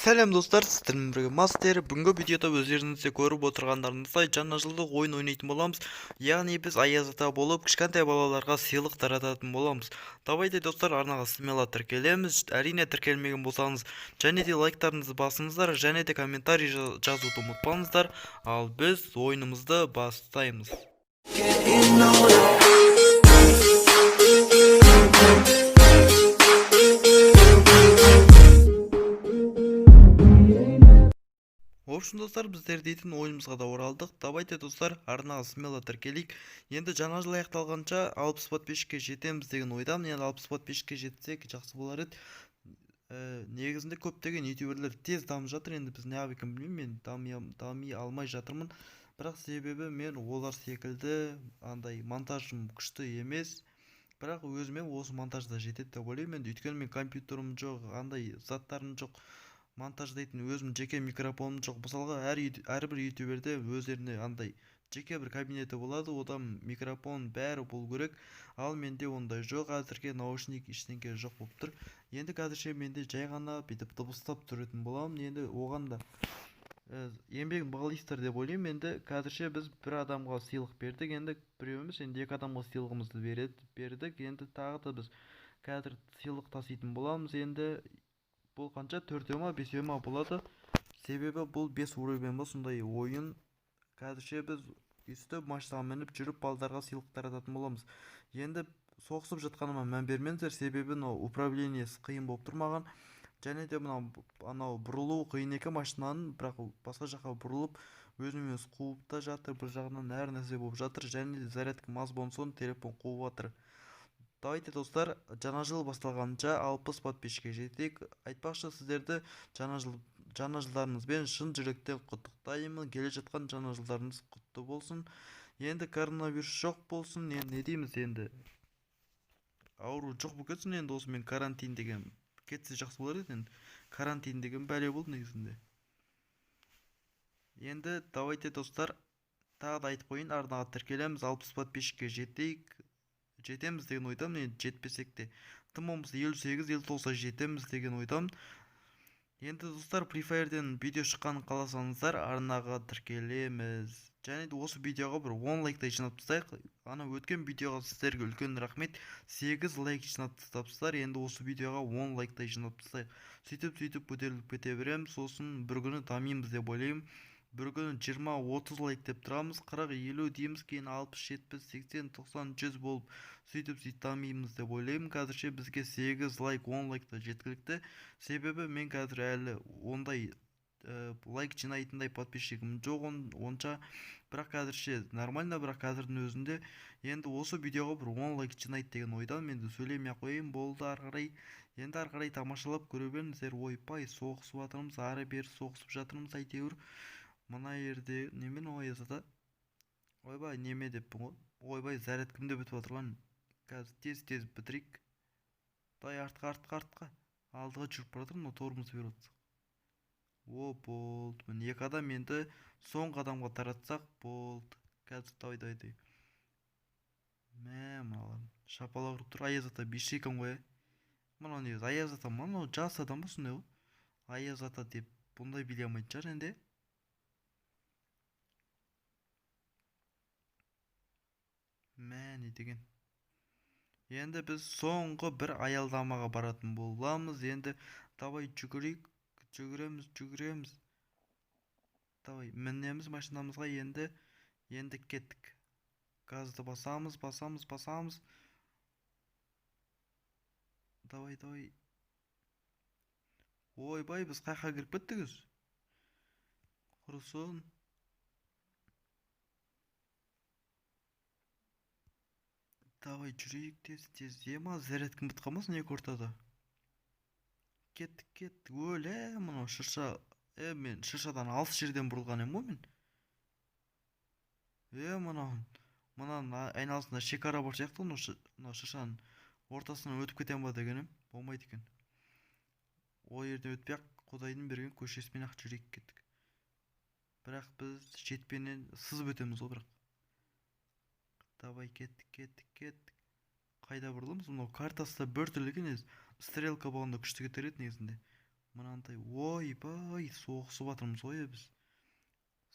Сәлем достар, сіздермен бірге мастер. Бүгінгі видеода өздеріңізде көріп отырғандарыңыздай жаңа жылдық ойын ойнайтын боламыз. Яғни біз аяз ата болып кішкентай балаларға сыйлық тарататын боламыз. Давайте достар, арнаға смело тіркелеміз. Әрине тіркелмеген болсаңыз және де лайктарыңызды басыңыздар, және де комментарий жазуды ұмытпаңыздар. Ал біз ойынымызды бастаймыз. В общем достар, біздер дейтін ойынымызға да оралдық. Давайте достар, арнаға смело тіркелейік. Енді жаңа жыл аяқталғанша 60 подписчикке жетеміз деген ойдамын. Енді 60 подписчикке жетсек жақсы болар еді. Негізінде көптеген ютуберлер тез дамып жатыр. Енді біз неғып екенін білмеймін, мен дами алмай жатырмын. Бірақ себебі мен олар секілді андай монтажым күшті емес. Бірақ өзіме осы монтажда жетеді деп ойлаймын. Енді өйткені мен компьютерім жоқ, андай заттарым жоқ. Монтаждайтын өзім жеке микрофоным жоқ. Мысалға әрбір ютуберде өздеріне андай жеке бір кабинеті болады, одан микрофон бәрі болу керек. Ал менде ондай жоқ, әзірге наушник ештеңке жоқ болып тұр. Енді қазірше менде жай ғана бүйтіп дыбыстап тұратын боламын. Енді оған да еңбегін бағалайсыздар деп ойлаймын. Енді қазірше біз бір адамға сыйлық бердік, енді біреу емес, енді екі адамға сыйлығымызды бердік. Енді тағы да біз қазір сыйлық таситын боламыз. Енді бұл қанша, төртеу ма бесеу ма болады, себебі бұл 5 уровень ба сондай ойын. Қазірше біз үстіп машинаға мініп жүріп балдарға сыйлық тарататын боламыз. Енді соғысып жатқаныма мән бермеңіздер, себебі управлениесі қиын болып тұр маған. Және де анау бұрылу қиын екен машинаның, бірақ басқа жаққа бұрылып өзімен өзі қуып та жатыр. Бір жағынан әр нәрсе болып жатыр, және де зарядка маз болған соң телефон қуып жатыр. Давайте достар, жаңа жыл басталғанша 60 подписчикке жетейік. Айтпақшы, сіздерді жаңа жылдарыңызбен шын жүректен құттықтаймын. Келе жатқан жаңа жылдарыңыз құтты болсын. Енді коронавирус жоқ болсын. Енді не дейміз, енді ауру жоқ болып кетсін. Енді осымен карантин деген кетсе жақсы болар еді. Енді карантин деген бәле болды негізінде. Енді давайте достар, тағы да айтып қойын, арнаға тіркелеміз, 60 подписчикке жетеміз деген ойдамын. Енді жетпесек те тым болмаса 58-59 жетеміз деген ойдамын. Енді достар, Free Fire'ден видео шыққанын қаласаңыздар, арнаға тіркелеміз. Және де осы видеоға бір 10 лайктай жинап тастайық. Ана өткен видеоға сіздерге үлкен рахмет, 8 лайк жинап тастапсыздар. Енді осы видеоға 10 лайктай жинап тастайық. Сөйтіп көтеріліп кете береміз. Сосын бір күні дамимыз деп ойлаймын. Бір күні 20-30 лайк деп тұрамыз, 40-50 дейміз, кейін 60-70-80-90-100 болып сөйтіп дамимыз деп ойлаймын. Қазірше бізге 8 лайк, 10 лайкта жеткілікті. Себебі мен қазір әлі ондай лайк жинайтындай подписчигім жоқ онша. Бірақ қазірше нормально, бірақ қазірдің өзінде енді осы видеоға бір 10 лайк жинайды деген ойдан енді сөйлемей қойайын, болды. Енді ары қарай тамашалап көре беріңіздер. Ойпай, соғысып жатырмыз, ары бері соғысып жатырмыз. Әйтеуір мына жерде немен аяз ата, ойбай неме деппін ғой, ойбай зарядкамда бітіп отырған. Қазір тез бітірейік. Дай артқа алдыға жүріп бара жатырмын, торымызды беріп отырсақ. О, болды. Міне екі адам, енді соңғы адамға таратсақ болды. Қазір давай. Мыналар шапалақ ұрып тұр. Аяз ата биші екен ғой. Мынау негізі аяз ата, мынау жас адам ба сондай ғой. Аяз ата деп бұндай билей алмайтын шығар енді. Мәне деген. Енді біз соңғы бір аялдамаға баратын боламыз. Енді давай жүгірейік. Жүгіреміз. Давай мінеміз машинамызға. Енді кеттік. Газды басамыз. Давай. Ойбай, біз қайқа кіріп кеттік. Құрысын. Давай жүрейік тез. Ема зарядкам бітіп қалмасын екі ортада. Кеттік. Өлі, мұнау шырша. Мен шыршадан алыс жерден бұрылған ем ғой мен. Мұнан айналысында шекара бар сияқты, мынау шыршаның ортасынан өтіп кетем ба дегенім, болмайды екен. Ол жерден өтпей ақ Құдайдың берген көшесімен ақ жүрейік кеттік. Бірақ біз жетпенен сызып өтеміз ғой бірақ. Давай кеттік. Қайда бұрыламыз? Мынау картасы да бір түрлі екен. Стрелка болғанда күшті кетер еді негізінде. мынандай ойбай соғысып жатырмыз ғой біз.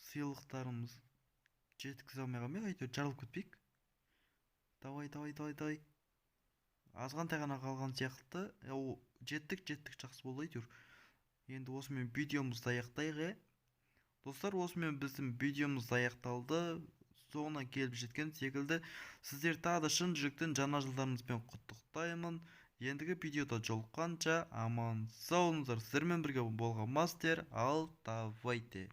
Сыйлықтарымыз жеткізе алмай қалмайық, әйтеуір жарылып кетпейік. Давай. Азғантай ғана қалған сияқты. Жеттік, жақсы болды әйтеуір. Енді осымен видеомызды аяқтайық. Достар, осымен біздің видеомыз аяқталды. Соңына келіп жеткен секілді. Сіздер тағы да шын жүректен жаңа жылдарыңызбен құттықтаймын. Ендігі видеода жолыққанша аман сау болыңыздар. Сіздермен бірге болған мастер. Ал давайте.